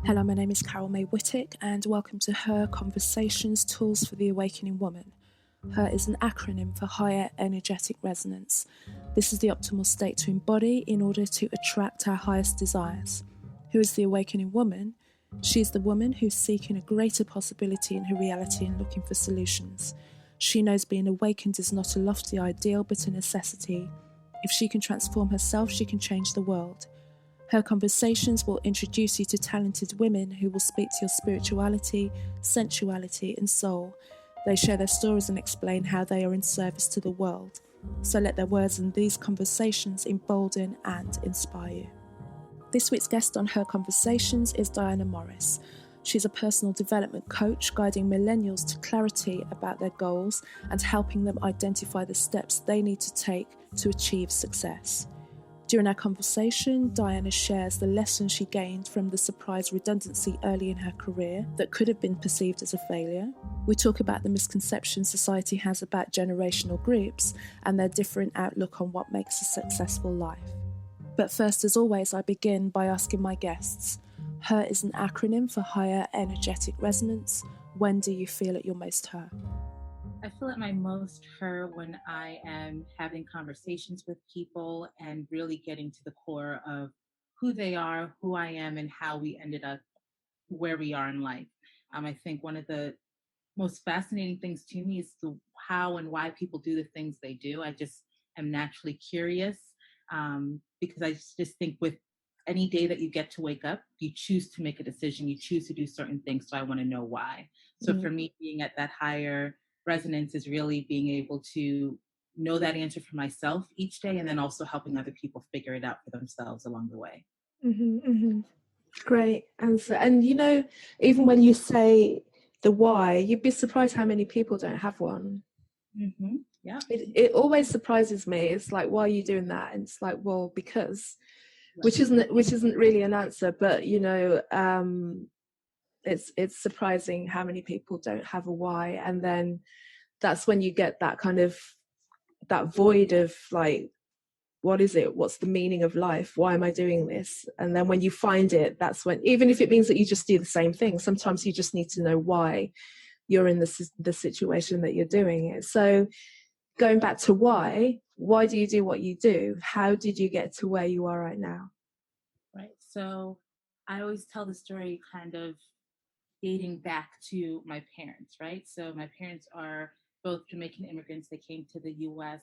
Hello, my name is Carol May Whittick, and welcome to Her Conversations Tools for the Awakening Woman. Her is an acronym for Higher Energetic Resonance. This is the optimal state to embody in order to attract our highest desires. Who is the awakening woman? She is the woman who's seeking a greater possibility in her reality and looking for solutions. She knows being awakened is not a lofty ideal, but a necessity. If she can transform herself, she can change the world. Her conversations will introduce you to talented women who will speak to your spirituality, sensuality, and soul. They share their stories and explain how they are in service to the world. So let their words and these conversations embolden and inspire you. This week's guest on Her Conversations is Diana Morris. She's a personal development coach guiding millennials to clarity about their goals and helping them identify the steps they need to take to achieve success. During our conversation, Diana shares the lessons she gained from the surprise redundancy early in her career that could have been perceived as a failure. We talk about the misconceptions society has about generational groups and their different outlook on what makes a successful life. But first, as always, I begin by asking my guests, HER is an acronym for Higher Energetic Resonance. When do you feel at your most her? I feel at my most her when I am having conversations with people and really getting to the core of who they are, who I am, and how we ended up where we are in life. I think one of the most fascinating things to me is how and why people do the things they do. I just am naturally curious because I just think with any day that you get to wake up, you choose to make a decision, you choose to do certain things. So I want to know why. So for me, being at that higher resonance is really being able to know that answer for myself each day and then also helping other people figure it out for themselves along the way. Great answer. And even when you say the why, you'd be surprised how many people don't have one. Yeah. It always surprises me. It's like, why are you doing that? And it's like, well, because, which isn't really an answer, but it's surprising how many people don't have a why. And then that's when you get that kind of that void of like, what is it? What's the meaning of life? Why am I doing this? And then when you find it, that's when, even if it means that you just do the same thing, sometimes you just need to know why you're in the situation that you're doing it. So going back to why do you do what you do? How did you get to where you are right now? Right. So I always tell the story kind of dating back to my parents, right? So my parents are both Jamaican immigrants. They came to the US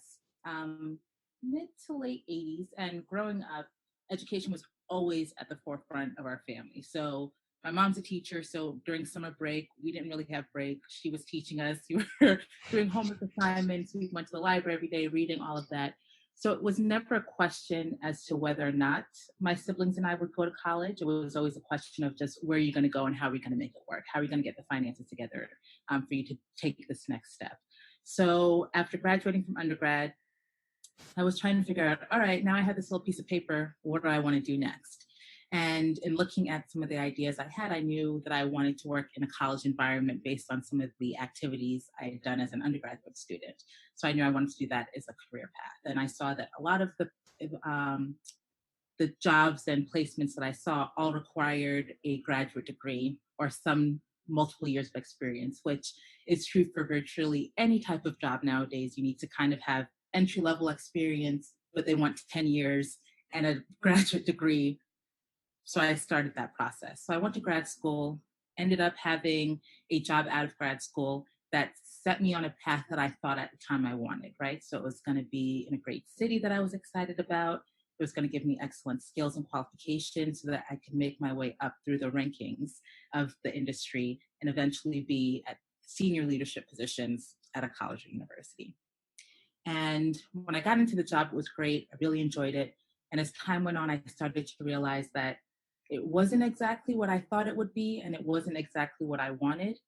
mid to late 80s. And growing up, education was always at the forefront of our family. So my mom's a teacher. So during summer break, we didn't really have break. She was teaching us. We were doing homework assignments. We went to the library every day, reading all of that. So it was never a question as to whether or not my siblings and I would go to college. It was always a question of just where are you going to go and how are we going to make it work? How are we going to get the finances together for you to take this next step? So after graduating from undergrad, I was trying to figure out, all right, now I have this little piece of paper. What do I want to do next? And in looking at some of the ideas I had, I knew that I wanted to work in a college environment based on some of the activities I had done as an undergraduate student. So I knew I wanted to do that as a career path. And I saw that a lot of the jobs and placements that I saw all required a graduate degree or some multiple years of experience, which is true for virtually any type of job nowadays. You need to kind of have entry-level experience, but they want 10 years and a graduate degree. So I started that process. So I went to grad school, ended up having a job out of grad school that set me on a path that I thought at the time I wanted, right? So it was going to be in a great city that I was excited about. It was going to give me excellent skills and qualifications so that I could make my way up through the rankings of the industry and eventually be at senior leadership positions at a college or university. And when I got into the job, it was great. I really enjoyed it. And as time went on, I started to realize that it wasn't exactly what I thought it would be, and it wasn't exactly what I wanted.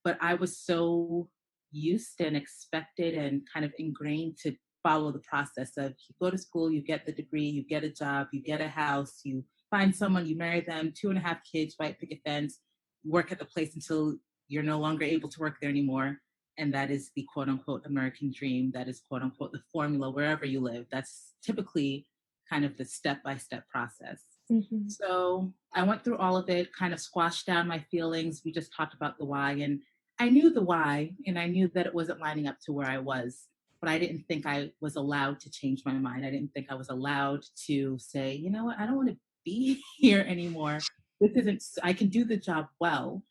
But I was so used and expected and kind of ingrained to follow the process of you go to school, you get the degree, you get a job, you get a house, you find someone, you marry them, 2.5 kids, white picket fence, work at the place until you're no longer able to work there anymore. And that is the quote unquote American dream. That is quote unquote the formula wherever you live. That's typically kind of the step-by-step process. Mm-hmm. So I went through all of it, kind of squashed down my feelings. We just talked about the why, and I knew the why, and I knew that it wasn't lining up to where I was, but I didn't think I was allowed to change my mind. I didn't think I was allowed to say, you know what, I don't want to be here anymore. This isn't, I can do the job well.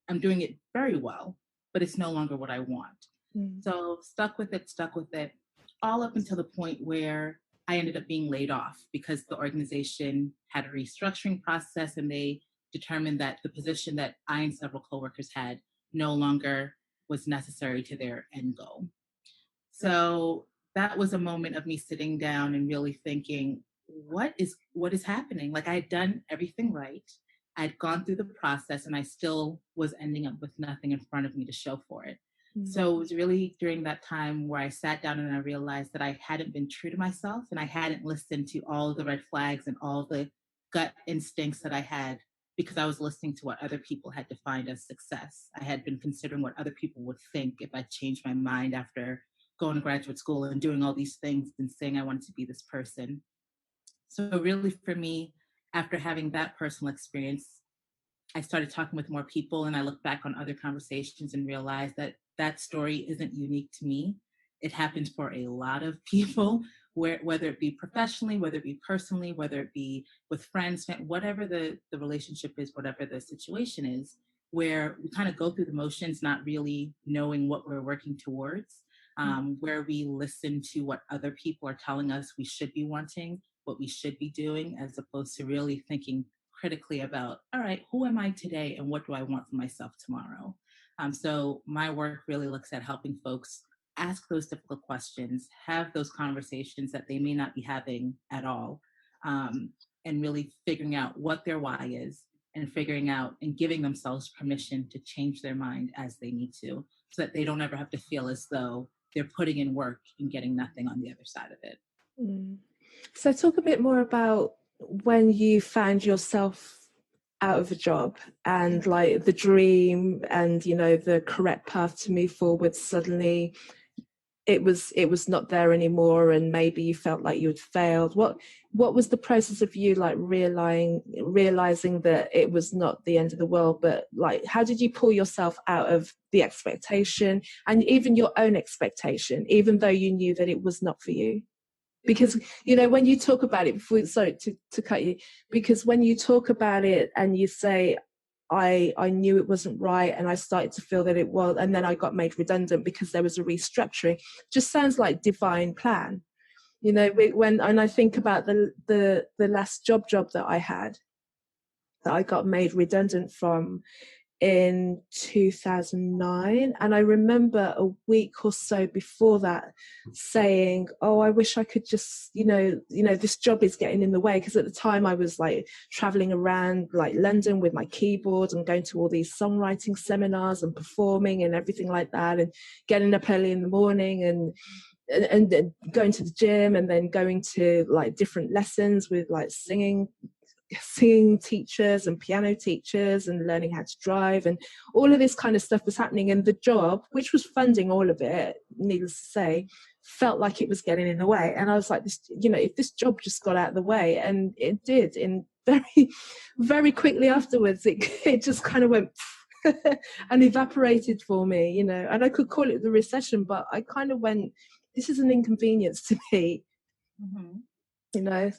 I'm doing it very well, but it's no longer what I want. Mm. So stuck with it, all up until the point where I ended up being laid off because the organization had a restructuring process and they determined that the position that I and several coworkers had no longer was necessary to their end goal. So that was a moment of me sitting down and really thinking, what is happening? Like I had done everything right. I'd gone through the process and I still was ending up with nothing in front of me to show for it. So it was really during that time where I sat down and I realized that I hadn't been true to myself and I hadn't listened to all the red flags and all the gut instincts that I had because I was listening to what other people had defined as success. I had been considering what other people would think if I changed my mind after going to graduate school and doing all these things and saying I wanted to be this person. So really for me, after having that personal experience, I started talking with more people and I look back on other conversations and realized that that story isn't unique to me. It happens for a lot of people, whether it be professionally, whether it be personally, whether it be with friends, whatever the relationship is, whatever the situation is, where we kind of go through the motions, not really knowing what we're working towards, where we listen to what other people are telling us we should be wanting, what we should be doing, as opposed to really thinking critically about, all right, who am I today and what do I want for myself tomorrow? So my work really looks at helping folks ask those difficult questions, have those conversations that they may not be having at all, and really figuring out what their why is and figuring out and giving themselves permission to change their mind as they need to so that they don't ever have to feel as though they're putting in work and getting nothing on the other side of it. Mm. So talk a bit more about when you found yourself out of a job and like the dream and the correct path to move forward, suddenly it was not there anymore, and maybe you felt like you had failed. What was the process of you like realizing that it was not the end of the world, but like how did you pull yourself out of the expectation and even your own expectation, even though you knew that it was not for you? Because when you talk about it, before, sorry to cut you, because when you talk about it and you say I knew it wasn't right and I started to feel that it was, and then I got made redundant because there was a restructuring, just sounds like divine plan. When and I think about the last job that I had, that I got made redundant from in 2009, and I remember a week or so before that saying, oh, I wish I could just this job is getting in the way, because at the time I was like traveling around like London with my keyboard and going to all these songwriting seminars and performing and everything like that, and getting up early in the morning and going to the gym and then going to like different lessons with like singing teachers and piano teachers and learning how to drive, and all of this kind of stuff was happening, and the job, which was funding all of it, needless to say, felt like it was getting in the way. And I was like, this, if this job just got out of the way, and it did, in very, very quickly afterwards, it just kind of went and evaporated for me, and I could call it the recession, but I kind of went, this is an inconvenience to me. Mm-hmm. Yeah.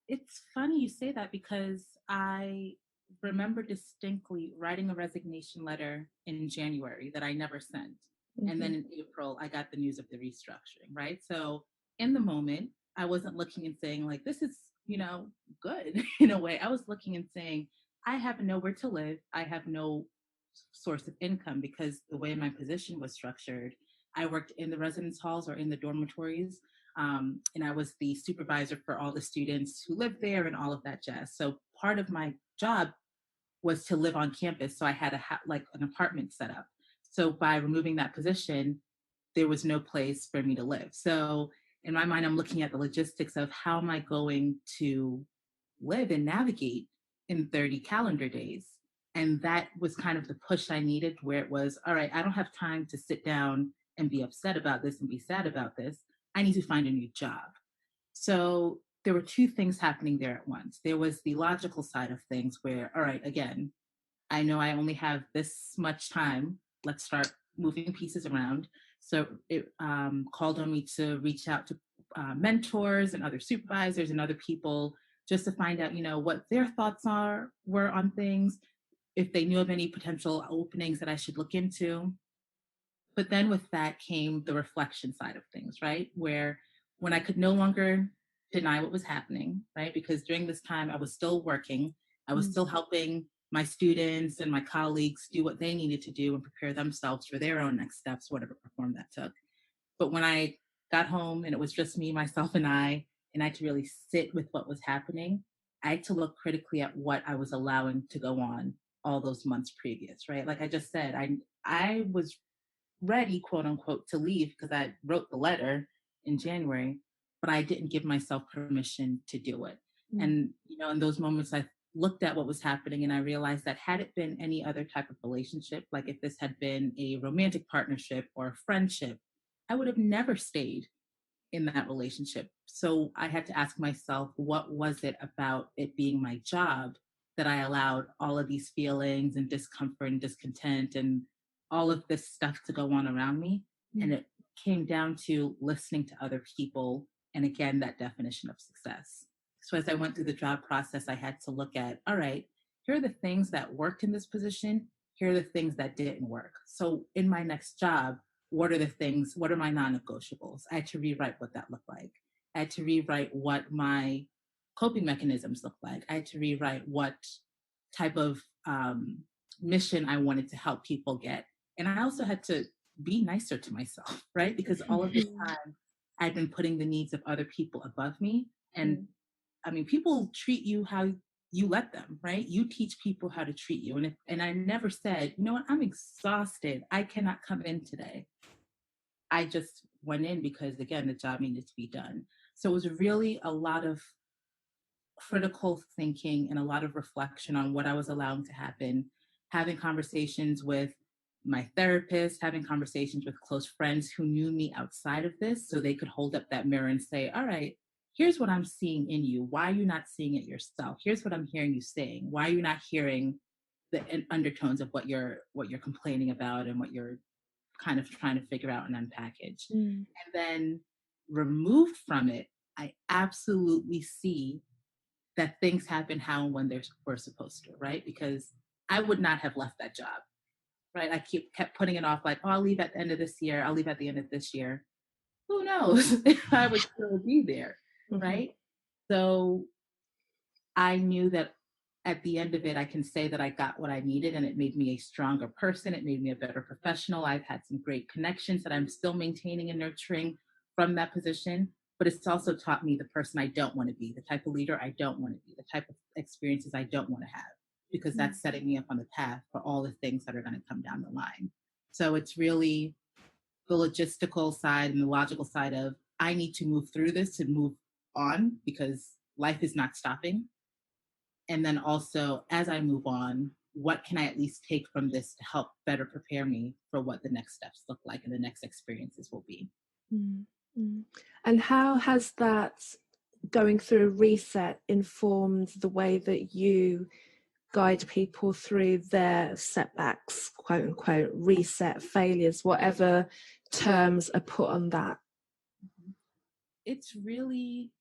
It's funny you say that because I remember distinctly writing a resignation letter in January that I never sent. Mm-hmm. And then in April, I got the news of the restructuring, right? So in the moment, I wasn't looking and saying, like, this is, good in a way. I was looking and saying, I have nowhere to live. I have no source of income because the way my position was structured, I worked in the residence halls or in the dormitories. And I was the supervisor for all the students who lived there and all of that jazz. So part of my job was to live on campus. So I had like an apartment set up. So by removing that position, there was no place for me to live. So in my mind, I'm looking at the logistics of how am I going to live and navigate in 30 calendar days. And that was kind of the push I needed, where it was, all right, I don't have time to sit down and be upset about this and be sad about this. I need to find a new job. So there were two things happening there at once. There was the logical side of things where, all right, again, I know I only have this much time. Let's start moving pieces around. So it called on me to reach out to mentors and other supervisors and other people just to find out, what their thoughts were on things, if they knew of any potential openings that I should look into. But then with that came the reflection side of things, right? Where when I could no longer deny what was happening, right? Because during this time I was still working, I was still helping my students and my colleagues do what they needed to do and prepare themselves for their own next steps, whatever form that took. But when I got home and it was just me, myself, and I had to really sit with what was happening, I had to look critically at what I was allowing to go on all those months previous, right? Like I just said, I was ready, quote unquote, to leave because I wrote the letter in January, but I didn't give myself permission to do it. And, in those moments, I looked at what was happening and I realized that had it been any other type of relationship, like if this had been a romantic partnership or a friendship, I would have never stayed in that relationship. So I had to ask myself, what was it about it being my job that I allowed all of these feelings and discomfort and discontent and all of this stuff to go on around me? And it came down to listening to other people. And again, that definition of success. So as I went through the job process, I had to look at, all right, here are the things that worked in this position. Here are the things that didn't work. So in my next job, what are my non-negotiables? I had to rewrite what that looked like. I had to rewrite what my coping mechanisms look like. I had to rewrite what type of mission I wanted to help people get. And I also had to be nicer to myself, right? Because all of this time I'd been putting the needs of other people above me. And I mean, people treat you how you let them, right? You teach people how to treat you. And I never said, you know what, I'm exhausted, I cannot come in today. I just went in because, again, the job needed to be done. So it was really a lot of critical thinking and a lot of reflection on what I was allowing to happen, having conversations with my therapist, having conversations with close friends who knew me outside of this so they could hold up that mirror and say, all right, here's what I'm seeing in you. Why are you not seeing it yourself? Here's what I'm hearing you saying. Why are you not hearing the undertones of what you're complaining about and what you're kind of trying to figure out and unpackage? And then removed from it, I absolutely see that things happen how and when they were supposed to, right? Because I would not have left that job, right? I kept putting it off like, oh, I'll leave at the end of this year. I'll leave at the end of this year. Who knows if I would still be there, right? So I knew that at the end of it, I can say that I got what I needed and it made me a stronger person. It made me a better professional. I've had some great connections that I'm still maintaining and nurturing from that position. But it's also taught me the person I don't want to be, the type of leader I don't want to be, the type of experiences I don't want to have, because that's setting me up on the path for all the things that are going to come down the line. So it's really the logistical side and the logical side of I need to move through this and move on because life is not stopping. And then also, as I move on, what can I at least take from this to help better prepare me for what the next steps look like and the next experiences will be? And how has that going through a reset informed the way that you guide people through their setbacks, quote unquote, reset, failures, whatever terms are put on that? It's really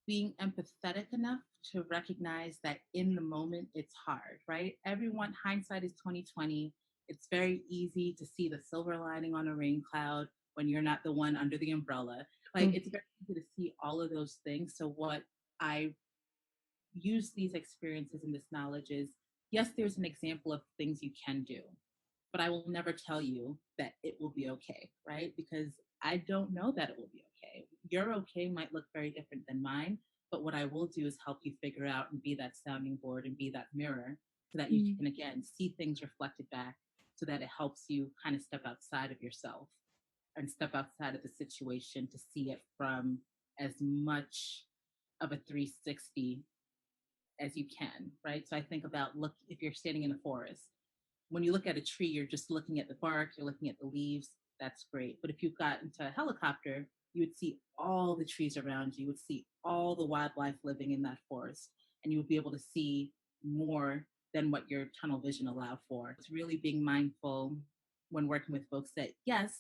being empathetic enough to recognize that in the moment it's hard, right? Everyone, hindsight is 2020. It's very easy to see the silver lining on a rain cloud when you're not the one under the umbrella. Like it's very easy to see all of those things. So what I use these experiences and this knowledge is, yes, there's an example of things you can do, but I will never tell you that it will be okay, right? Because I don't know that it will be okay. Your okay might look very different than mine, but what I will do is help you figure out and be that sounding board and be that mirror so that you can, again, see things reflected back so that it helps you kind of step outside of yourself and step outside of the situation to see it from as much of a 360 as you can, right? So I think about, look, if you're standing in a forest, when you look at a tree, you're just looking at the bark, you're looking at the leaves, that's great. But if you've got into a helicopter, you would see all the trees around you, you would see all the wildlife living in that forest, and you would be able to see more than what your tunnel vision allowed for. It's really being mindful when working with folks that, yes,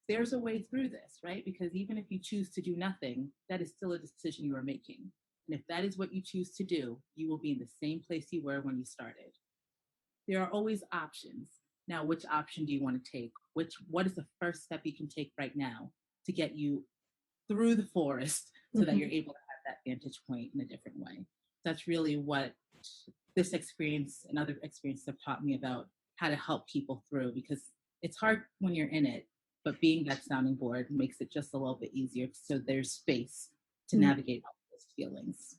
there's a way through this, right? Because even if you choose to do nothing, that is still a decision you are making. And if that is what you choose to do, you will be in the same place you were when you started. There are always options. Now, which option do you want to take? What is the first step you can take right now to get you through the forest so that you're able to have that vantage point in a different way? That's really what this experience and other experiences have taught me about how to help people through, because it's hard when you're in it, but being that sounding board makes it just a little bit easier, so there's space to navigate all those feelings.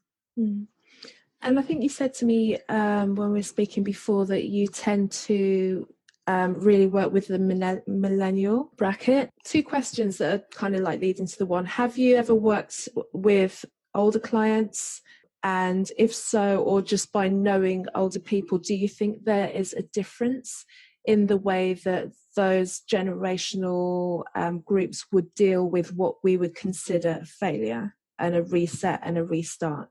And I think you said to me when we were speaking before that you tend to really work with the millennial bracket. Two questions that are kind of like leading to the one. Have you ever worked with older clients? And if so, or just by knowing older people, do you think there is a difference in the way that those generational groups would deal with what we would consider a failure and a reset and a restart?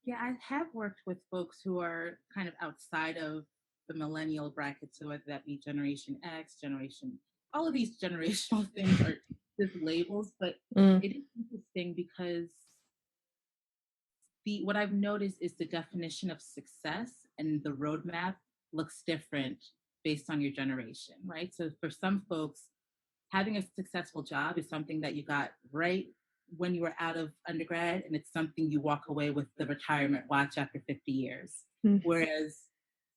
Yeah, I have worked with folks who are kind of outside of the millennial bracket, so whether that be Generation X, Generation, all of these generational things are just labels, but it is interesting because what I've noticed is the definition of success and the roadmap looks different based on your generation, right? So for some folks, having a successful job is something that you got right when you were out of undergrad, and it's something you walk away with the retirement watch after 50 years. Whereas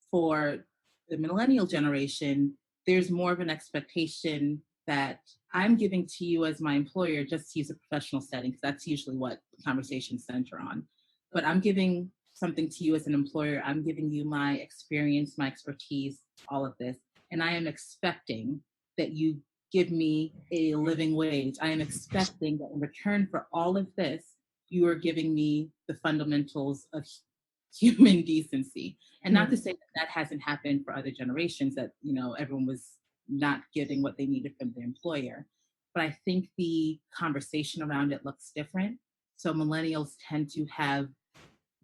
for the millennial generation, there's more of an expectation that I'm giving to you as my employer just to use a professional setting, because that's usually what conversations center on. But I'm giving something to you as an employer. I'm giving you my experience, my expertise, all of this. And I am expecting that you give me a living wage. I am expecting that in return for all of this, you are giving me the fundamentals of human decency. And not to say that that hasn't happened for other generations, that, you know, everyone was not getting what they needed from their employer. But I think the conversation around it looks different. So millennials tend to have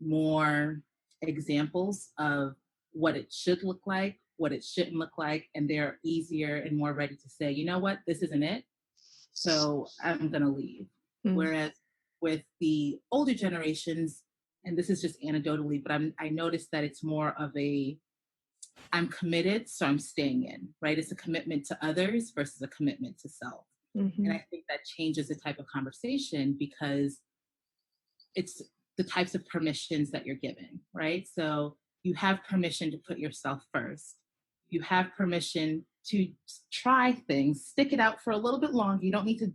more examples of what it should look like, what it shouldn't look like, and they're easier and more ready to say, you know what, this isn't it, so I'm going to leave. Whereas with the older generations, and this is just anecdotally, but I noticed that it's more of I'm committed, so I'm staying in, right? It's a commitment to others versus a commitment to self. And I think that changes the type of conversation, because it's the types of permissions that you're given, right? So you have permission to put yourself first. You have permission to try things, stick it out for a little bit longer. You don't need to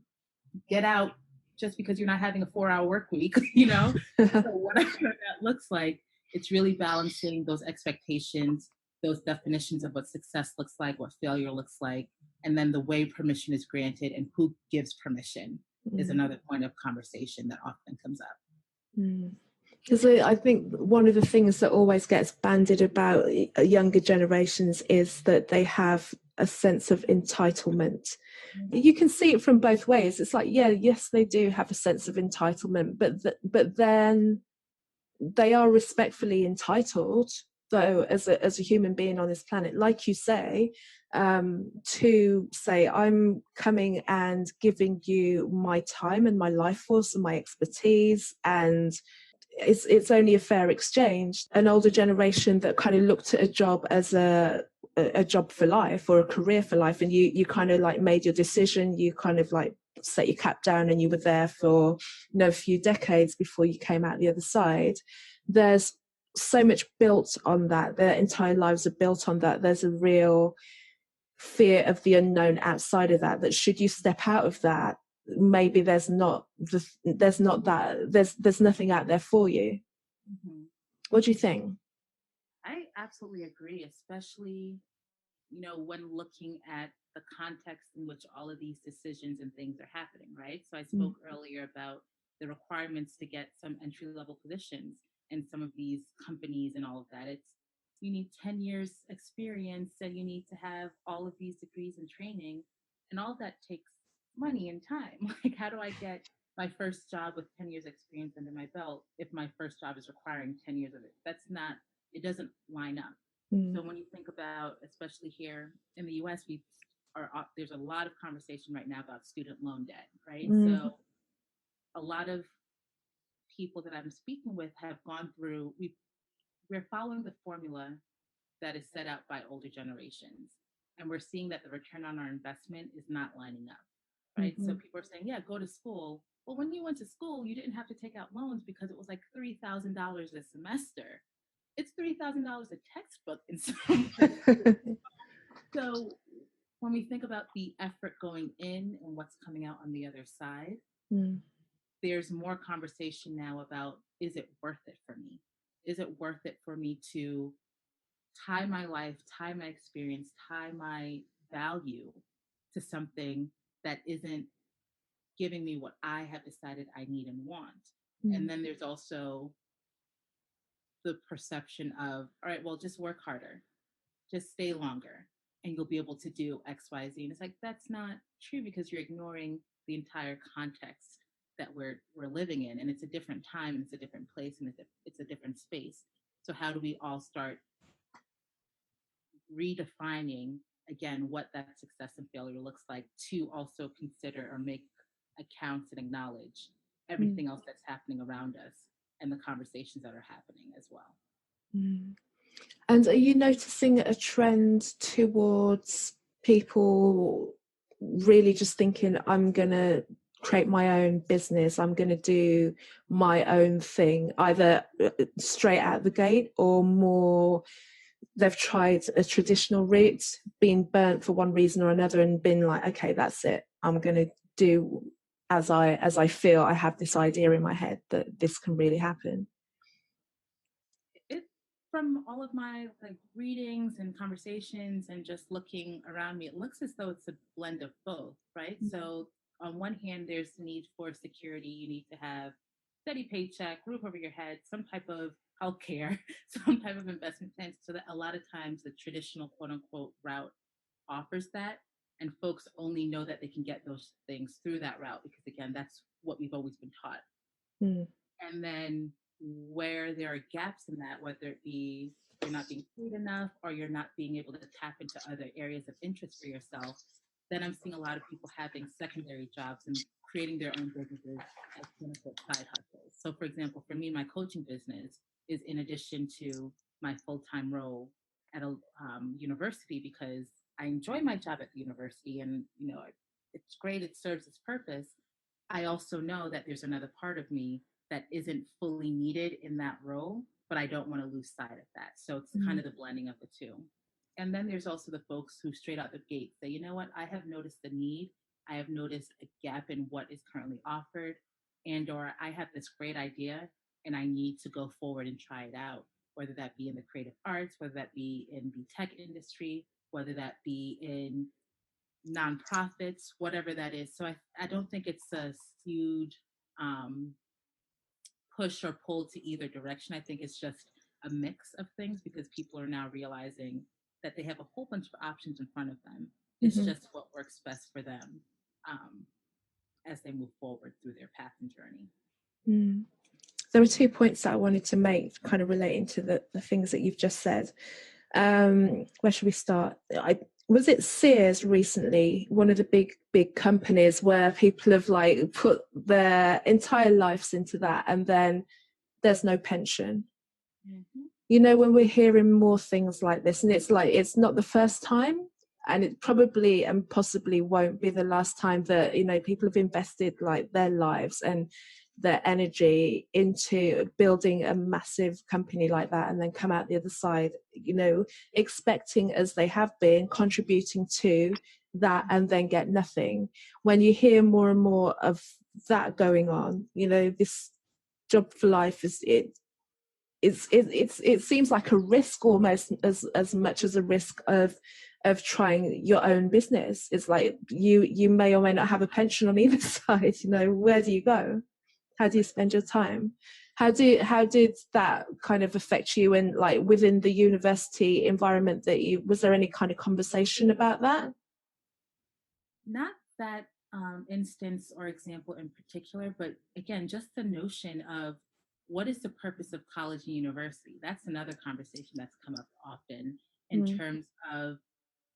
get out just because you're not having a 4-hour work week, you know? So whatever that looks like, it's really balancing those expectations, those definitions of what success looks like, what failure looks like, and then the way permission is granted and who gives permission is another point of conversation that often comes up. Because I think one of the things that always gets bandied about younger generations is that they have a sense of entitlement. You can see it from both ways. It's like, yeah, yes, they do have a sense of entitlement, but then they are respectfully entitled, though, as a human being on this planet, like you say, to say, I'm coming and giving you my time and my life force and my expertise, and it's only a fair exchange. An older generation that kind of looked at a job as a job for life or a career for life, and you kind of like made your decision, you kind of like set your cap down, and you were there for a few decades before you came out the other side. There's so much built on that. Their entire lives are built on that. There's a real fear of the unknown outside of that should you step out of that, maybe there's nothing out there for you. What do you think? I absolutely agree, especially, you know, when looking at the context in which all of these decisions and things are happening, right? So I spoke earlier about the requirements to get some entry-level positions in some of these companies and all of that. You need 10 years experience, and you need to have all of these degrees and training, and all of that takes money and time. Like, how do I get my first job with 10 years experience under my belt if my first job is requiring 10 years of it? That's not, it doesn't line up. Mm. So when you think about, especially here in the US, there's a lot of conversation right now about student loan debt, right? Mm. So a lot of people that I'm speaking with have gone through, we're following the formula that is set out by older generations. And we're seeing that the return on our investment is not lining up, right? Mm-hmm. So people are saying, yeah, go to school. Well, when you went to school, you didn't have to take out loans because it was like $3,000 a semester. It's $3,000 a textbook in some places. So when we think about the effort going in and what's coming out on the other side, Mm. there's more conversation now about, is it worth it for me? Is it worth it for me to tie my life, tie my experience, tie my value to something that isn't giving me what I have decided I need and want? And then there's also the perception of, all right, well, just work harder, just stay longer, and you'll be able to do X, Y, Z. And it's like, that's not true, because you're ignoring the entire context that we're living in. And it's a different time, and it's a different place, and it's a different space. So how do we all start redefining again what that success and failure looks like, to also consider or make accounts and acknowledge everything else that's happening around us and the conversations that are happening as well. Mm. And are you noticing a trend towards people really just thinking, I'm going to create my own business, I'm going to do my own thing, either straight out the gate, or more they've tried a traditional route, been burnt for one reason or another, and been like, okay, that's it, I'm going to do as I feel. I have this idea in my head that this can really happen. From all of my readings and conversations and just looking around me, it looks as though it's a blend of both, right? Mm-hmm. So on one hand, there's the need for security. You need to have steady paycheck, roof over your head, some type of healthcare, some type of investment plan. So that a lot of times the traditional quote unquote route offers that, and folks only know that they can get those things through that route because, again, that's what we've always been taught. Mm. And then where there are gaps in that, whether it be you're not being paid enough or you're not being able to tap into other areas of interest for yourself, then I'm seeing a lot of people having secondary jobs and creating their own businesses as side hustles. So for example, for me, my coaching business is in addition to my full-time role at a university, because I enjoy my job at the university and, it's great, it serves its purpose. I also know that there's another part of me that isn't fully needed in that role, but I don't want to lose sight of that. So it's kind of the blending of the two. And then there's also the folks who straight out the gate say, you know what, I have noticed the need. I have noticed a gap in what is currently offered, or I have this great idea and I need to go forward and try it out, whether that be in the creative arts, whether that be in the tech industry, whether that be in nonprofits, whatever that is. So I don't think it's a huge push or pull to either direction. I think it's just a mix of things, because people are now realizing that they have a whole bunch of options in front of them. It's just what works best for them as they move forward through their path and journey. Mm. There were 2 points that I wanted to make, kind of relating to the things that you've just said. Where should we start? Was it Sears recently, one of the big companies where people have put their entire lives into that, and then there's no pension. Mm-hmm. When we're hearing more things like this, and it's not the first time, and it probably and possibly won't be the last time that people have invested their lives and their energy into building a massive company like that, and then come out the other side, expecting, as they have been, contributing to that, and then get nothing. When you hear more and more of that going on, this job for life it seems like a risk, almost as much as a risk of trying your own business. It's like you may or may not have a pension on either side. Where do you go? How do you spend your time? How did that kind of affect you, and within the university environment was there any kind of conversation about that? Not that instance or example in particular, but again, just the notion of what is the purpose of college and university? That's another conversation that's come up often in Mm. terms of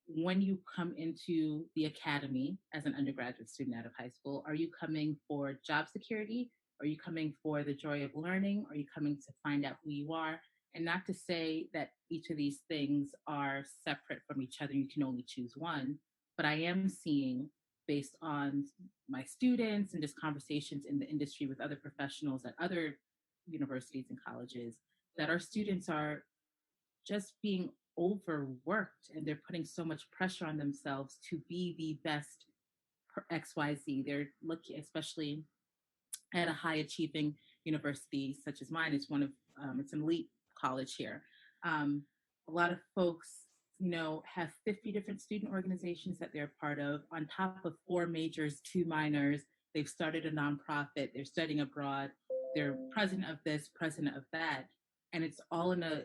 when you come into the academy as an undergraduate student out of high school. Are you coming for job security? Are you coming for the joy of learning? Are you coming to find out who you are? And not to say that each of these things are separate from each other, you can only choose one, but I am seeing, based on my students and just conversations in the industry with other professionals at other universities and colleges, that our students are just being overworked and they're putting so much pressure on themselves to be the best for XYZ. They're looking, especially at a high achieving university such as mine. It's it's an elite college here. Um, a lot of folks, have 50 different student organizations that they're part of, on top of 4 majors, 2 minors. They've started a nonprofit, they're studying abroad, they're president of this, president of that. And it's all in a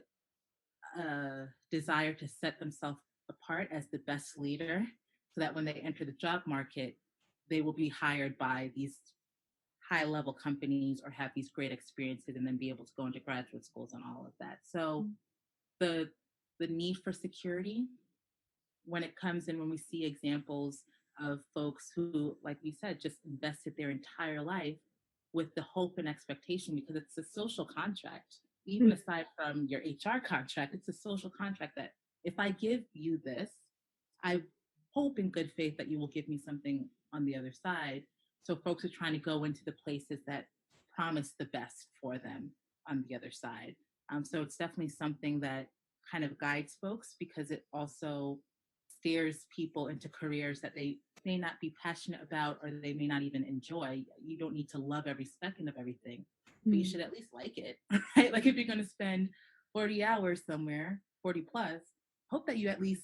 desire to set themselves apart as the best leader so that when they enter the job market, they will be hired by these high level companies or have these great experiences and then be able to go into graduate schools and all of that. So the need for security, when it comes in, when we see examples of folks who, like we said, just invested their entire life with the hope and expectation, because it's a social contract, even aside from your HR contract, it's a social contract that if I give you this, I hope in good faith that you will give me something on the other side. So folks are trying to go into the places that promise the best for them on the other side. So it's definitely something that kind of guides folks, because it also steers people into careers that they may not be passionate about or they may not even enjoy. You don't need to love every second of everything, but you should at least like it, right? Like if you're going to spend 40 hours somewhere, 40 plus, hope that you at least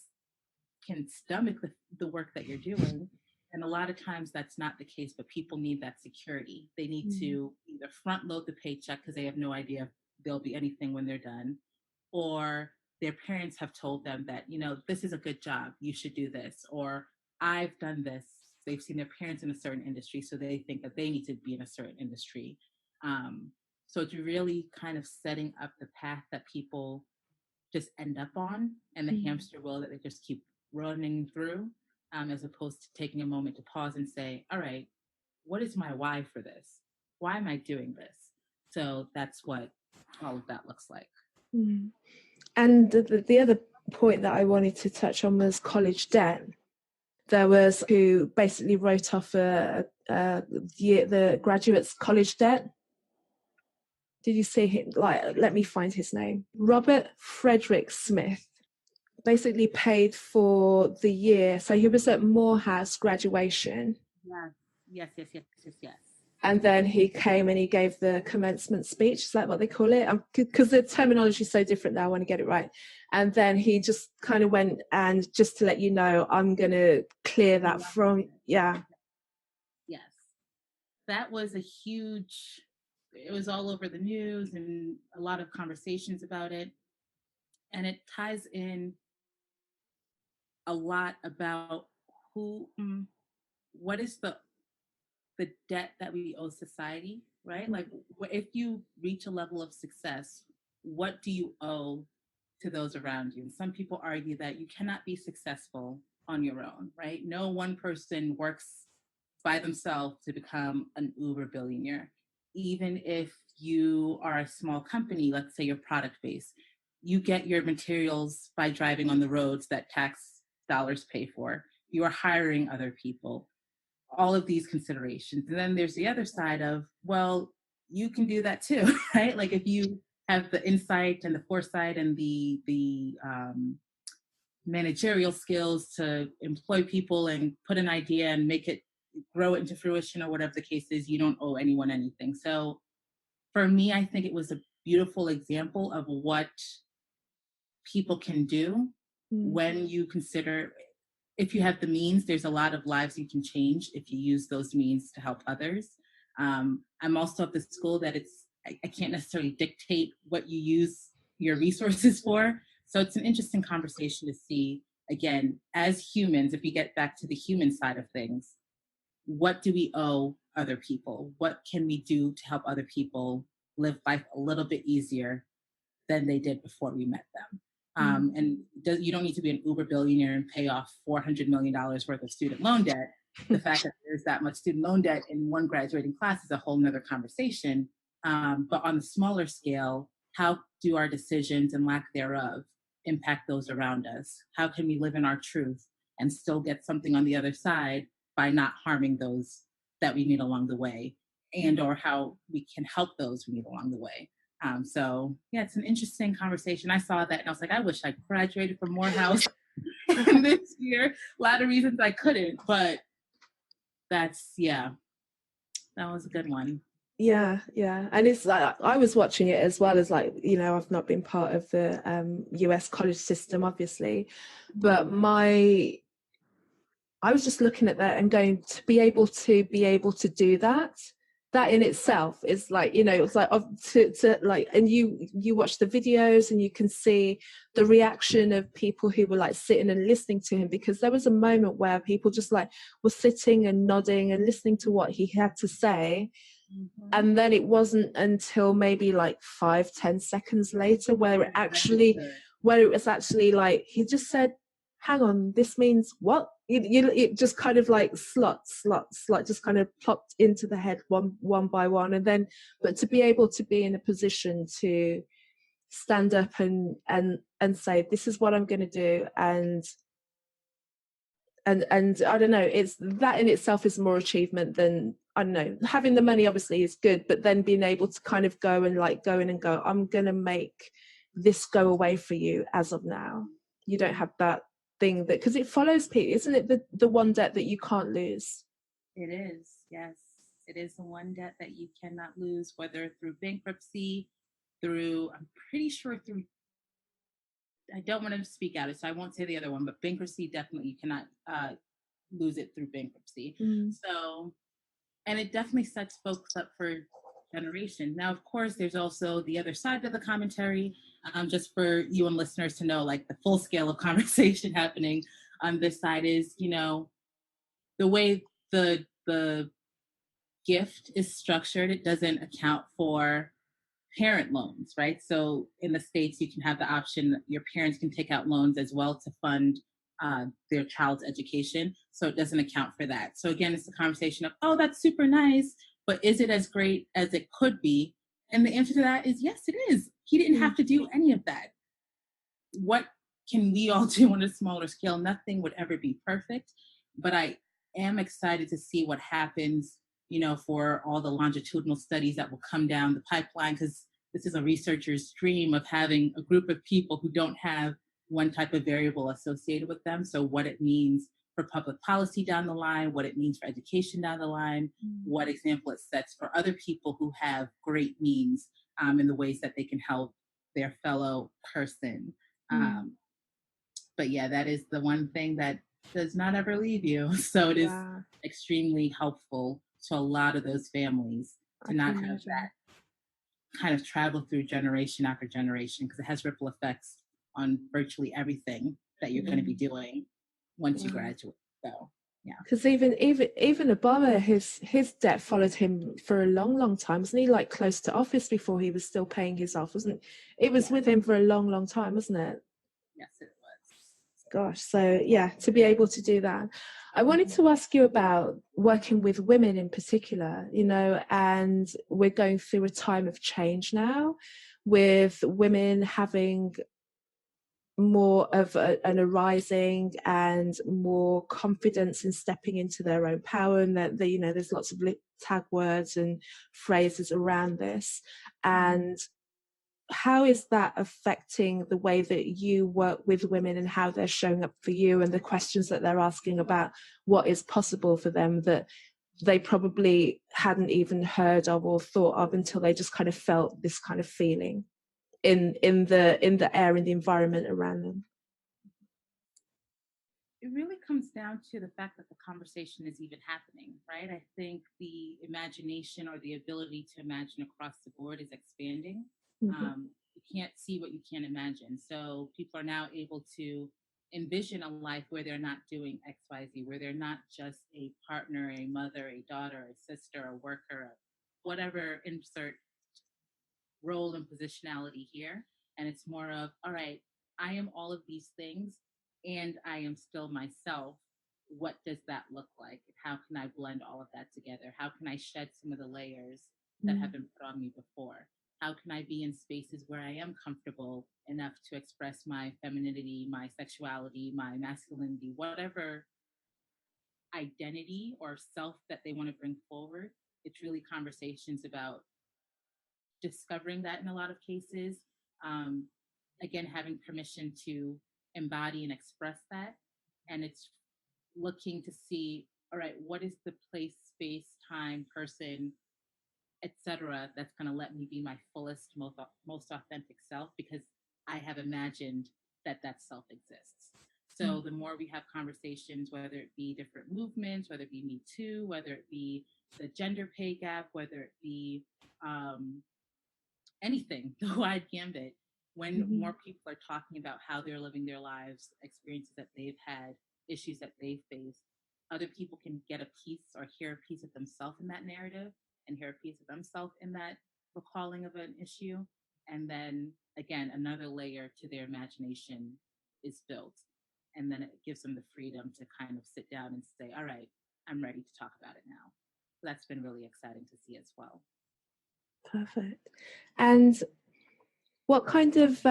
can stomach the work that you're doing. And a lot of times that's not the case, but people need that security. They need to either front load the paycheck because they have no idea if there'll be anything when they're done, or their parents have told them that, this is a good job, you should do this, or I've done this. They've seen their parents in a certain industry, so they think that they need to be in a certain industry. So it's really kind of setting up the path that people just end up on, and the hamster wheel that they just keep running through, as opposed to taking a moment to pause and say, all right, what is my why for this? Why am I doing this? So that's what all of that looks like. And the other point that I wanted to touch on was college debt. There was who basically wrote off the graduates' college debt. Did you see him? Let me find his name. Robert Frederick Smith basically paid for the year. So he was at Morehouse graduation. Yes. And then he came and he gave the commencement speech. Is that what they call it? Because the terminology is so different now, I want to get it right. And then he just kind of went, and just to let you know, I'm going to clear that from, Yes. That was it was all over the news and a lot of conversations about it. And it ties in a lot about what is the debt that we owe society, right? Like if you reach a level of success, what do you owe to those around you? And some people argue that you cannot be successful on your own, right? No one person works by themselves to become an uber billionaire. Even if you are a small company, let's say you're product based, you get your materials by driving on the roads that tax dollars pay for. You are hiring other people, all of these considerations. And then there's the other side of, well, you can do that too, right? Like if you have the insight and the foresight and the managerial skills to employ people and put an idea and make it grow it into fruition or whatever the case is, you don't owe anyone anything. So for me, I think it was a beautiful example of what people can do when you consider, if you have the means, there's a lot of lives you can change if you use those means to help others. I'm also of the school that I can't necessarily dictate what you use your resources for. So it's an interesting conversation to see, again, as humans, if we get back to the human side of things, what do we owe other people? What can we do to help other people live life a little bit easier than they did before we met them? And you don't need to be an uber billionaire and pay off $400 million worth of student loan debt. The fact that there's that much student loan debt in one graduating class is a whole nother conversation. But on the smaller scale, how do our decisions and lack thereof impact those around us? How can we live in our truth and still get something on the other side by not harming those that we meet along the way, and or how we can help those we meet along the way? So yeah, it's an interesting conversation. I saw that and I was like, I wish I graduated from Morehouse this year. A lot of reasons I couldn't, but that was a good one. Yeah, and it's like I was watching it as well as, like, you know, I've not been part of the US college system, obviously, but I was just looking at that and going, to be able to do that in itself is like, you know, it's like to like, and you watch the videos and you can see the reaction of people who were like sitting and listening to him, because there was a moment where people just like were sitting and nodding and listening to what he had to say. And then it wasn't until maybe like 5-10 seconds later where it was actually like, he just said, hang on, this means what? It just kind of like slots just kind of plopped into the head one by one. And then, but to be able to be in a position to stand up and say, this is what I'm going to do, and I don't know, it's that in itself is more achievement than, I don't know, having the money obviously is good, but then being able to kind of go in and go, I'm going to make this go away for you as of now. You don't have that thing that, because it follows people, isn't it, the one debt that you can't lose? It is, yes. It is the one debt that you cannot lose, whether through bankruptcy, I'm pretty sure through, I don't want to speak out, so I won't say the other one, but bankruptcy, definitely you cannot lose it through bankruptcy. So, and it definitely sets folks up for generation. Now, of course, there's also the other side of the commentary, just for you and listeners to know, like the full scale of conversation happening on this side is, you know, the way the gift is structured, it doesn't account for parent loans, right? So in the States, you can have the option, your parents can take out loans as well to fund their child's education. So it doesn't account for that. So again, it's a conversation of, oh, that's super nice, but is it as great as it could be? And the answer to that is yes, it is. He didn't have to do any of that. What can we all do on a smaller scale? Nothing would ever be perfect, but I am excited to see what happens, you know, for all the longitudinal studies that will come down the pipeline, because this is a researcher's dream of having a group of people who don't have one type of variable associated with them. So what it means for public policy down the line, what it means for education down the line, what example it sets for other people who have great means in the ways that they can help their fellow person. But yeah, that is the one thing that does not ever leave you. So it is extremely helpful to a lot of those families to not have that kind of travel through generation after generation, because it has ripple effects on virtually everything that you're going to be doing once you graduate. So yeah, because even Obama, his debt followed him for a long time, wasn't he? Like close to office before he was still paying his off, wasn't it? It was with him for a long time, wasn't it? Yes, it was. Gosh, so yeah, to be able to do that. I wanted to ask you about working with women in particular, you know, and we're going through a time of change now, with women having more of an arising and more confidence in stepping into their own power, and that you know, there's lots of tag words and phrases around this. And how is that affecting the way that you work with women and how they're showing up for you, and the questions that they're asking about what is possible for them that they probably hadn't even heard of or thought of until they just kind of felt this kind of feeling in the air, in the environment around them? It really comes down to the fact that the conversation is even happening, right? I think the imagination, or the ability to imagine across the board, is expanding. You can't see what you can't imagine. So people are now able to envision a life where they're not doing XYZ, where they're not just a partner, a mother, a daughter, a sister, a worker, whatever, insert role and positionality here. And it's more of, all right, I am all of these things and I am still myself. What does that look like? How can I blend all of that together? How can I shed some of the layers that have been put on me before? How can I be in spaces where I am comfortable enough to express my femininity, my sexuality, my masculinity, whatever identity or self that they want to bring forward? It's really conversations about discovering that in a lot of cases. Um, again, having permission to embody and express that. And it's looking to see, all right, what is the place, space, time, person, etc., that's going to let me be my fullest, most authentic self, because I have imagined that that self exists. So the more we have conversations, whether it be different movements, whether it be Me Too, whether it be the gender pay gap, whether it be anything, the wide gambit, when more people are talking about how they're living their lives, experiences that they've had, issues that they've faced, other people can get a piece or hear a piece of themselves in that narrative and hear a piece of themselves in that recalling of an issue. And then again, another layer to their imagination is built. And then it gives them the freedom to kind of sit down and say, all right, I'm ready to talk about it now. So that's been really exciting to see as well. Perfect. And what kind of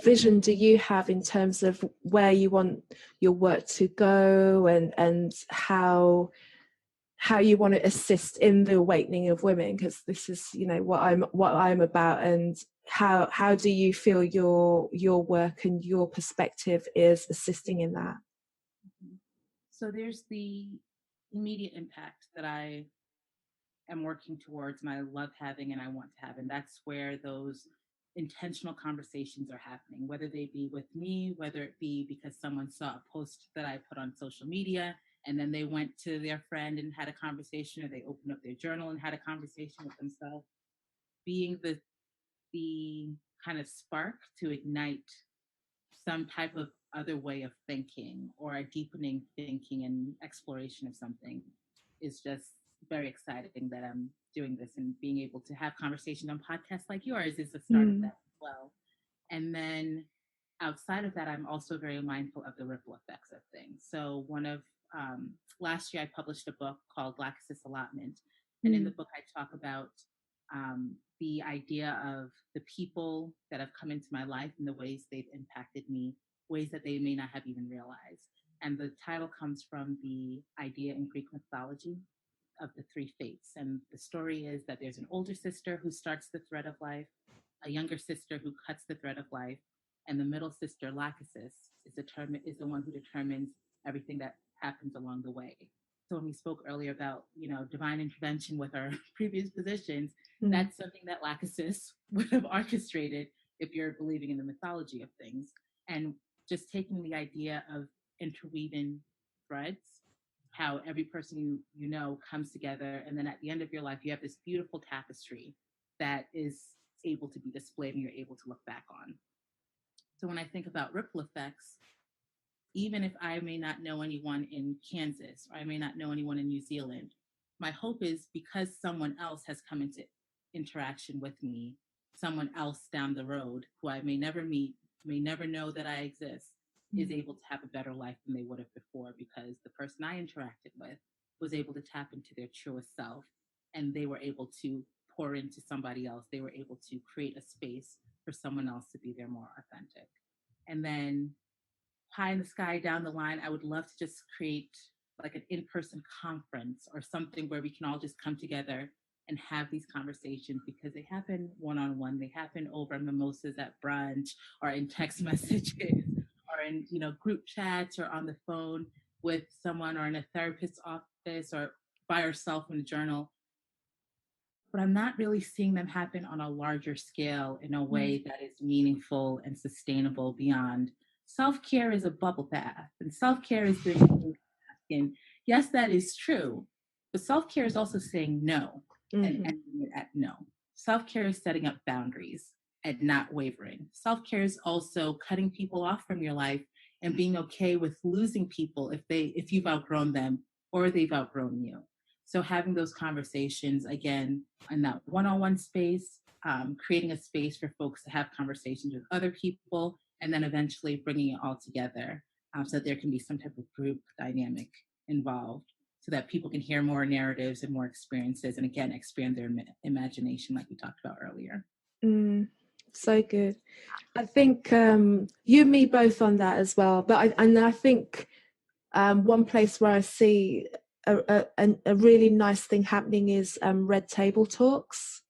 vision do you have in terms of where you want your work to go, and how you want to assist in the awakening of women? Because this is, you know, what I'm about, and how do you feel your work and your perspective is assisting in that? So there's the immediate impact that I am working towards and I love having and I want to have. And that's where those intentional conversations are happening, whether they be with me, whether it be because someone saw a post that I put on social media and then they went to their friend and had a conversation, or they opened up their journal and had a conversation with themselves. Being the kind of spark to ignite some type of other way of thinking or a deepening thinking and exploration of something is just very exciting that I'm doing this, and being able to have conversations on podcasts like yours is the start of that as well. And then outside of that, I'm also very mindful of the ripple effects of things. So last year I published a book called Black Sis Allotment. And in the book, I talk about the idea of the people that have come into my life and the ways they've impacted me, ways that they may not have even realized. And the title comes from the idea in Greek mythology of the three fates. And the story is that there's an older sister who starts the thread of life, a younger sister who cuts the thread of life, and the middle sister, Lachesis, is the one who determines everything that happens along the way. So when we spoke earlier about, you know, divine intervention with our previous positions, that's something that Lachesis would have orchestrated if you're believing in the mythology of things. And just taking the idea of interweaving threads, how every person you know comes together, and then at the end of your life, you have this beautiful tapestry that is able to be displayed and you're able to look back on. So when I think about ripple effects, even if I may not know anyone in Kansas, or I may not know anyone in New Zealand, my hope is because someone else has come into interaction with me, someone else down the road who I may never meet, may never know that I exist, is able to have a better life than they would have before, because the person I interacted with was able to tap into their truest self, and they were able to pour into somebody else. They were able to create a space for someone else to be their more authentic. And then pie in the sky down the line, I would love to just create like an in-person conference or something where we can all just come together and have these conversations, because they happen one-on-one, they happen over mimosas at brunch or in text messages or in, you know, group chats or on the phone with someone, or in a therapist's office, or by yourself in a journal. But I'm not really seeing them happen on a larger scale in a way that is meaningful and sustainable beyond. Self-care is a bubble bath, and self-care is doing, and yes, that is true, but self-care is also saying no and ending it at no. Self-care is setting up boundaries and not wavering. Self-care is also cutting people off from your life and being okay with losing people if you've outgrown them or they've outgrown you. So having those conversations again in that one-on-one space, creating a space for folks to have conversations with other people, and then eventually bringing it all together so that there can be some type of group dynamic involved, so that people can hear more narratives and more experiences, and again expand their imagination, like we talked about earlier. So good. I think you and me both on that as well. But I think one place where I see a really nice thing happening is Red Table Talks.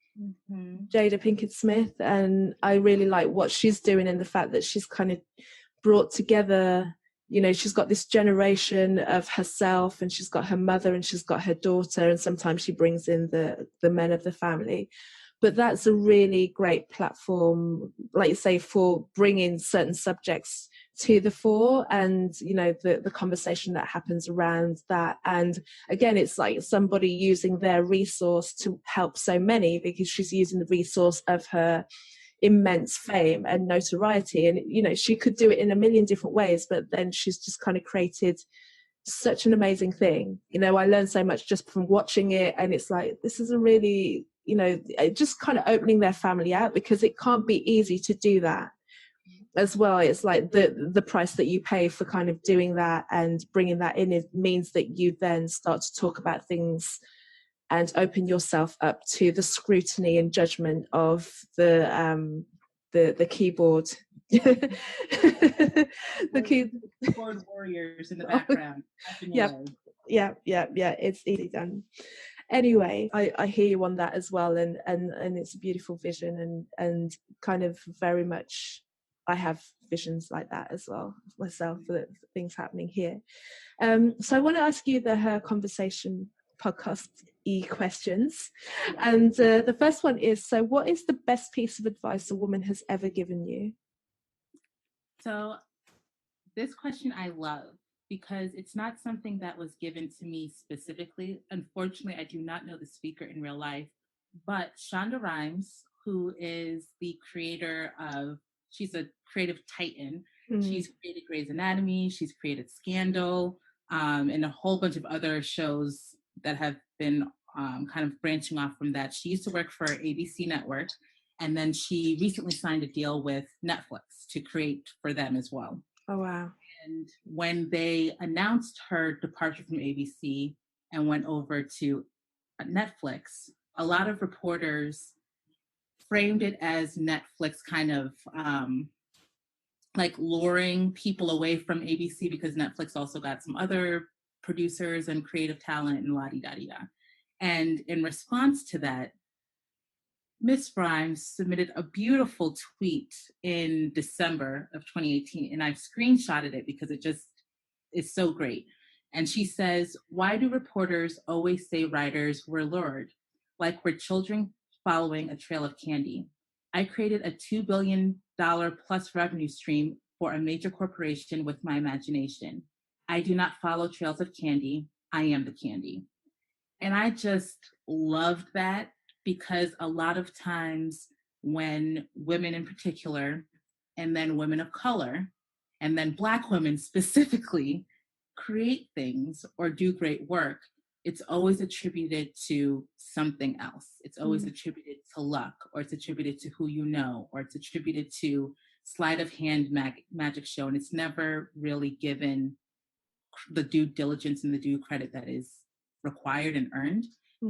Jada Pinkett Smith, and I really like what she's doing, and the fact that she's kind of brought together, you know, she's got this generation of herself, and she's got her mother, and she's got her daughter, and sometimes she brings in the men of the family. But that's a really great platform, like you say, for bringing certain subjects to the fore, and you know, the conversation that happens around that. And again, it's like somebody using their resource to help so many, because she's using the resource of her immense fame and notoriety, and you know, she could do it in a million different ways, but then she's just kind of created such an amazing thing. You know, I learned so much just from watching it, and it's like, this is a really, you know, just kind of opening their family out, because it can't be easy to do that as well. It's like the price that you pay for kind of doing that and bringing that in, it means that you then start to talk about things and open yourself up to the scrutiny and judgment of the keyboard the keyboard warriors in the background. Yeah, it's easy done. Anyway, I hear you on that as well, and it's a beautiful vision, and kind of very much I have visions like that as well myself, for things happening here. So I want to ask you the Her Conversation podcast questions, and the first one is, so what is the best piece of advice a woman has ever given you? So this question I love, because it's not something that was given to me specifically. Unfortunately, I do not know the speaker in real life, but Shonda Rhimes, who is the creator of, she's a creative titan. She's created Grey's Anatomy, she's created Scandal, and a whole bunch of other shows that have been kind of branching off from that. She used to work for ABC Network, and then she recently signed a deal with Netflix to create for them as well. Oh, wow. And when they announced her departure from ABC and went over to Netflix, a lot of reporters framed it as Netflix kind of like luring people away from ABC, because Netflix also got some other producers and creative talent and la-di-da-di-da. And in response to that, Miss Rhimes submitted a beautiful tweet in December of 2018, and I've screenshotted it because it just is so great. And she says, "Why do reporters always say writers were lured, like we're children following a trail of candy? I created a $2 billion plus revenue stream for a major corporation with my imagination. I do not follow trails of candy. I am the candy." And I just loved that, because a lot of times when women in particular, and then women of color, and then Black women specifically, create things or do great work, it's always attributed to something else. It's always attributed to luck, or it's attributed to who you know, or it's attributed to sleight of hand magic show. And it's never really given the due diligence and the due credit that is required and earned.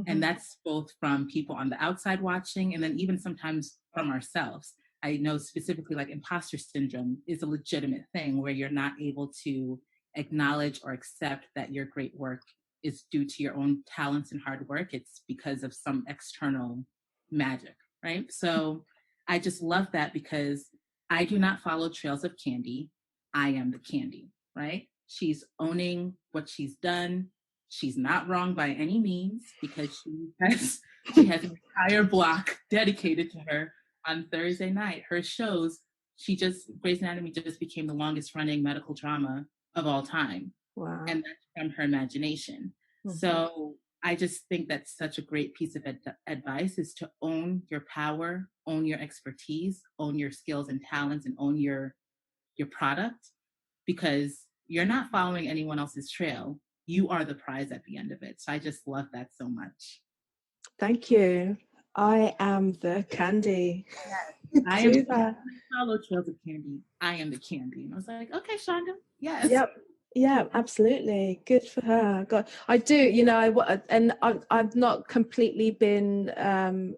And that's both from people on the outside watching, and then even sometimes from ourselves. I know specifically, like, imposter syndrome is a legitimate thing, where you're not able to acknowledge or accept that your great work is due to your own talents and hard work. It's because of some external magic, right? So I just love that, because I do not follow trails of candy. I am the candy, right? She's owning what she's done. She's not wrong by any means, because she has an entire block dedicated to her on Thursday night. Her shows, Grey's Anatomy just became the longest running medical drama of all time. Wow. And that's from her imagination. So I just think that's such a great piece of advice, is to own your power, own your expertise, own your skills and talents, and own your product. because you're not following anyone else's trail. You are the prize at the end of it. So I just love that so much. Thank you. I am the candy. Yes. I am Do that. follow trails of candy. I am the candy. And I was like, okay, Shonda, yes. Yep. Yeah, absolutely. Good for her. God, I do. You know, I've not completely been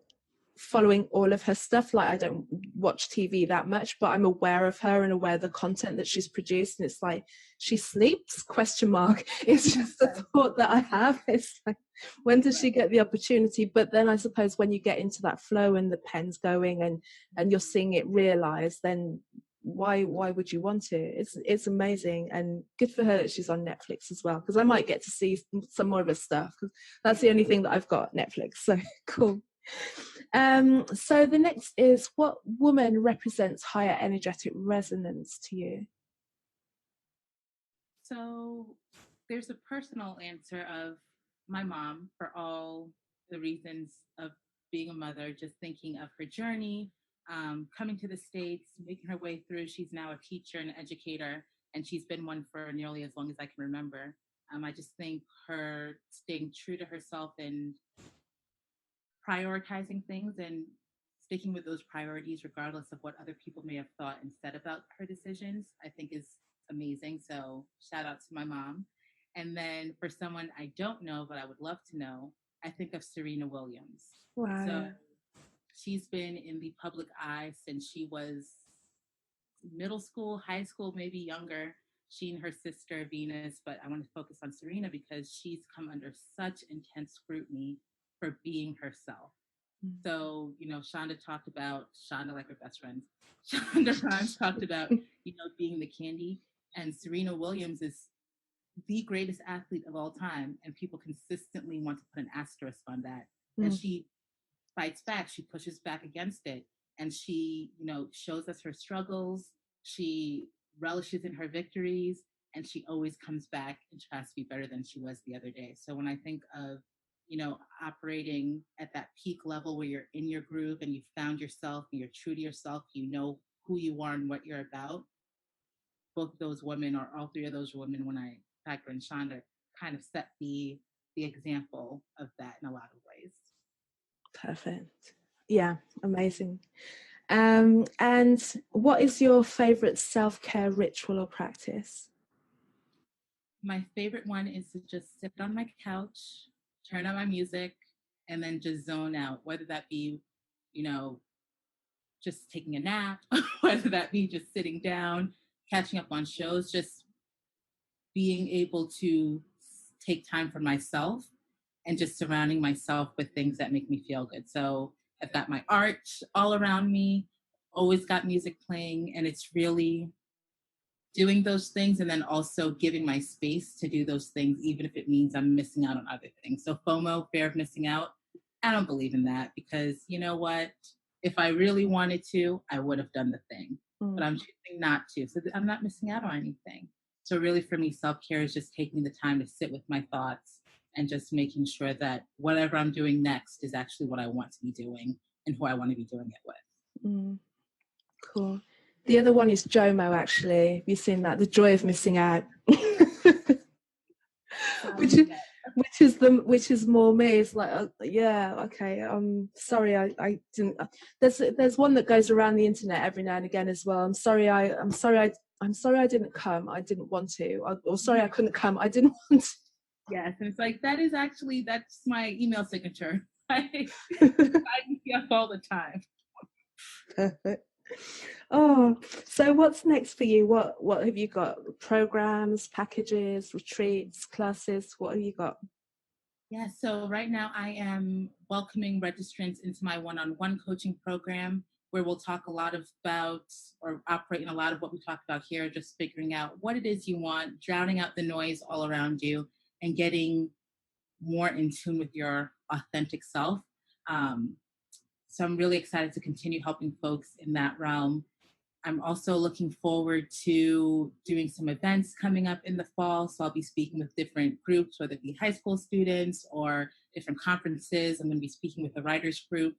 following all of her stuff. Like, I don't watch TV that much, but I'm aware of her and aware of the content that she's produced. And it's like, she sleeps? Question mark. It's just a thought that I have. It's like, when does she get the opportunity? But then I suppose when you get into that flow and the pen's going and you're seeing it realized, then why would you want to? It's amazing, and good for her that she's on Netflix as well, because I might get to see some more of her stuff, because that's the only thing that I've got, Netflix. So cool. So the next is, what woman represents higher energetic resonance to you? So there's a personal answer of my mom, for all the reasons of being a mother, just thinking of her journey, coming to the States, making her way through. She's now a teacher and educator, and she's been one for nearly as long as I can remember. I just think her staying true to herself and prioritizing things and sticking with those priorities, regardless of what other people may have thought and said about her decisions, I think is amazing. So shout out to my mom. And then for someone I don't know, but I would love to know, I think of Serena Williams. Wow. So she's been in the public eye since she was middle school, high school, maybe younger. She and her sister Venus, but I want to focus on Serena because she's come under such intense scrutiny for being herself. So, Shonda talked about, Shonda like her best friend, Shonda Rhimes talked about, being the candy. And Serena Williams is the greatest athlete of all time. And people consistently want to put an asterisk on that. And she fights back. She pushes back against it. And she, shows us her struggles. She relishes in her victories. And she always comes back and tries to be better than she was the other day. So when I think of, operating at that peak level where you're in your groove and you found yourself and you're true to yourself, you know who you are and what you're about. Both those women, or all three of those women, when I factor in Shonda, kind of set the example of that in a lot of ways. Perfect. Yeah, amazing. And what is your favorite self-care ritual or practice? My favorite one is to just sit on my couch, turn on my music, and then just zone out, whether that be, just taking a nap, whether that be just sitting down, catching up on shows, just being able to take time for myself and just surrounding myself with things that make me feel good. So I've got my art all around me, always got music playing, and it's really doing those things and then also giving my space to do those things, even if it means I'm missing out on other things. So FOMO, fear of missing out, I don't believe in that, because you know what? If I really wanted to, I would have done the thing, but I'm choosing not to. So I'm not missing out on anything. So really for me, self-care is just taking the time to sit with my thoughts and just making sure that whatever I'm doing next is actually what I want to be doing and who I want to be doing it with. Cool. The other one is JOMO, actually. Have you seen that? The joy of missing out. which is more me. It's like, yeah, okay. Sorry, I didn't. There's one that goes around the internet every now and again as well. I'm sorry I didn't come. I didn't want to. Or sorry I couldn't come. I didn't want to. Yes, and it's like, that's my email signature. I up all the time. Perfect. Oh, so what's next for you? What have you got? Programs, packages, retreats, classes? What have you got? Yeah, so right now I am welcoming registrants into my one-on-one coaching program, where we'll talk a lot about, or operate in a lot of what we talked about here, just figuring out what it is you want, drowning out the noise all around you, and getting more in tune with your authentic self. So I'm really excited to continue helping folks in that realm. I'm also looking forward to doing some events coming up in the fall. So I'll be speaking with different groups, whether it be high school students or different conferences. I'm going to be speaking with the writers group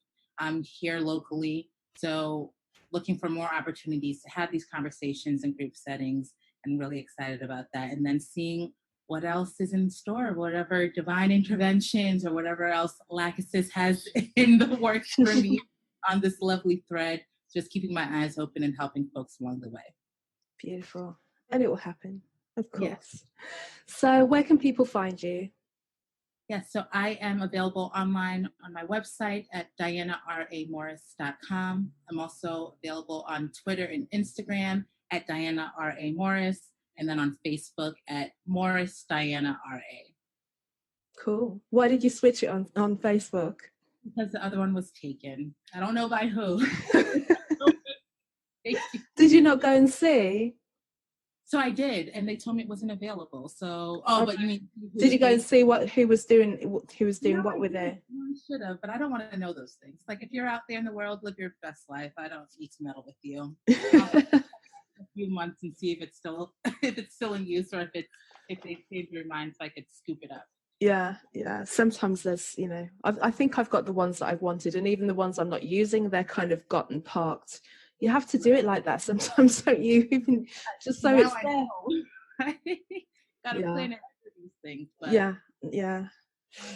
here locally. So looking for more opportunities to have these conversations in group settings and really excited about that. And then seeing what else is in store, whatever divine interventions or whatever else Lachesis has in the works for me on this lovely thread, just keeping my eyes open and helping folks along the way. Beautiful. And it will happen, of course. Yes. So where can people find you? Yes, so I am available online on my website at dianaraMorris.com. I'm also available on Twitter and Instagram at Diana R.A. Morris, and then on Facebook at Morris Diana R.A. Cool. Why did you switch it on Facebook? Because the other one was taken. I don't know by who. Did you not go and see? So I did, and they told me it wasn't available. So, but you mean? Did you go and see who was doing what with it? I should have, but I don't want to know those things. Like, if you're out there in the world, live your best life. I don't need to meddle with you. A few months and see if it's still in use, or if they changed your mind, so I could scoop it up. Yeah. Sometimes there's, I think I've got the ones that I've wanted, and even the ones I'm not using, they're kind of gotten parked. You have to do it like that sometimes, don't you? Even just so it's there. Gotta plan it for these things. But Yeah.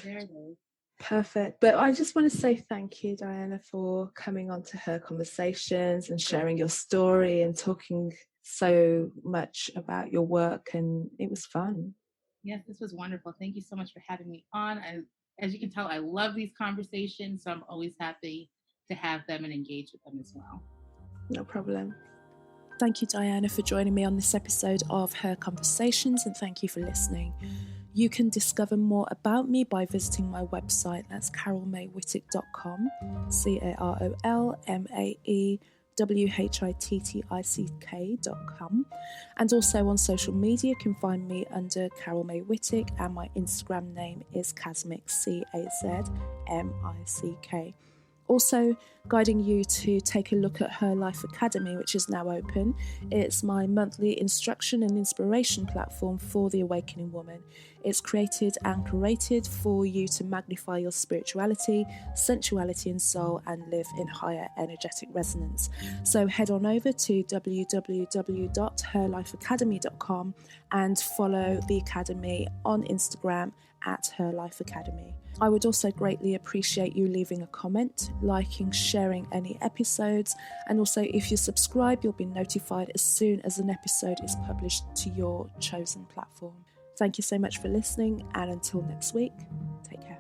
There it is. Perfect. But I just want to say thank you, Diana, for coming on to Her Conversations and sharing your story and talking so much about your work. And it was fun. Yes, this was wonderful. Thank you so much for having me on. And as you can tell, I love these conversations, so I'm always happy to have them and engage with them as well. No problem. Thank you, Diana, for joining me on this episode of Her Conversations, and thank you for listening. You can discover more about me by visiting my website. That's carolmaywhittick.com, CarolMaywhittick.com. And also on social media, you can find me under Carol May Whittick, and my Instagram name is Kazmick, CAZMICK. Also, guiding you to take a look at Her Life Academy, which is now open. It's my monthly instruction and inspiration platform for the awakening woman. It's created and curated for you to magnify your spirituality, sensuality and soul, and live in higher energetic resonance. So head on over to www.herlifeacademy.com and follow the Academy on Instagram at Her Life Academy. I would also greatly appreciate you leaving a comment, liking, sharing any episodes, and also if you subscribe, you'll be notified as soon as an episode is published to your chosen platform. Thank you so much for listening, and until next week, take care.